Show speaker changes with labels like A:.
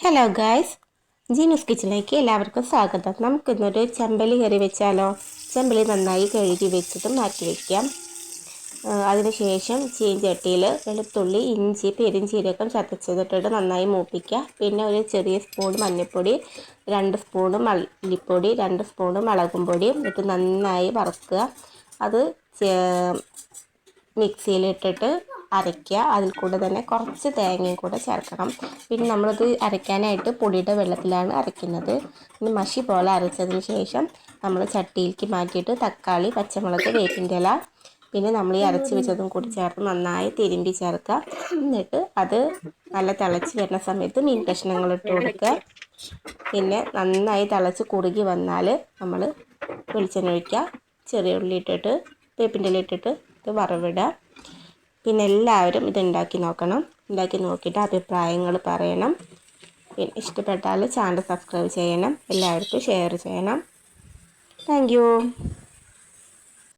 A: Hello guys, ജീനൂസ് കിച്ചണിലേക്ക് എല്ലാവർക്കും സ്വാഗതം. നമുക്കിന്നൊരു ചെമ്പല്ലി കറി വെച്ചാലോ. ചെമ്പല്ലി നന്നായി കഴുകി വെച്ചിട്ട് മാറ്റി വയ്ക്കാം. അതിനുശേഷം ചീഞ്ചട്ടിയിൽ വെളുത്തുള്ളി, ഇഞ്ചി, പെരിഞ്ചീരകം ചതച്ചതിട്ടിട്ട് നന്നായി മൂപ്പിക്കുക. പിന്നെ ഒരു ചെറിയ സ്പൂൺ മഞ്ഞൾപ്പൊടി, 2 സ്പൂണ് മല്ലിപ്പൊടി, 2 സ്പൂണ് മുളകും പൊടിയും ഇട്ട് നന്നായി വറുക്കുക. അത് മിക്സിയിലിട്ടിട്ട് അരയ്ക്കുക. അതിൽ കൂടെ തന്നെ കുറച്ച് തേങ്ങയും കൂടെ ചേർക്കണം. പിന്നെ നമ്മളത് അരയ്ക്കാനായിട്ട് പൊടിയുടെ വെള്ളത്തിലാണ് അരയ്ക്കുന്നത്. ഇനി മഷി പോലെ അരച്ചതിന് ശേഷം നമ്മൾ ചട്ടിയിലേക്ക് മാറ്റിയിട്ട് തക്കാളി, പച്ചമുളക്, വേപ്പിൻ്റെ ഇല, പിന്നെ നമ്മൾ ഈ അരച്ച് വെച്ചതും കൂടി ചേർത്ത് നന്നായി തിരുമ്പി ചേർക്കുക. എന്നിട്ട് അത് നല്ല തിളച്ച് വരുന്ന സമയത്ത് മീൻ കഷ്ണങ്ങൾ ഇട്ട് കൊടുക്കുക. പിന്നെ നന്നായി തിളച്ച് കുറുകി വന്നാൽ നമ്മൾ വെളിച്ചെണ്ണ ഒഴിക്കുക. ചെറിയ ഉള്ളി ഇട്ടിട്ട് വേപ്പിൻ്റെ ഇല ഇട്ടിട്ട് ഇത് വറവിടുക. പിന്നെ എല്ലാവരും ഇത് ഉണ്ടാക്കി നോക്കണം. ഉണ്ടാക്കി നോക്കിയിട്ട് അഭിപ്രായങ്ങൾ പറയണം. പിന്നെ ഇഷ്ടപ്പെട്ടാൽ ചാനൽ സബ്സ്ക്രൈബ് ചെയ്യണം. എല്ലാവർക്കും ഷെയർ ചെയ്യണം. Thank you.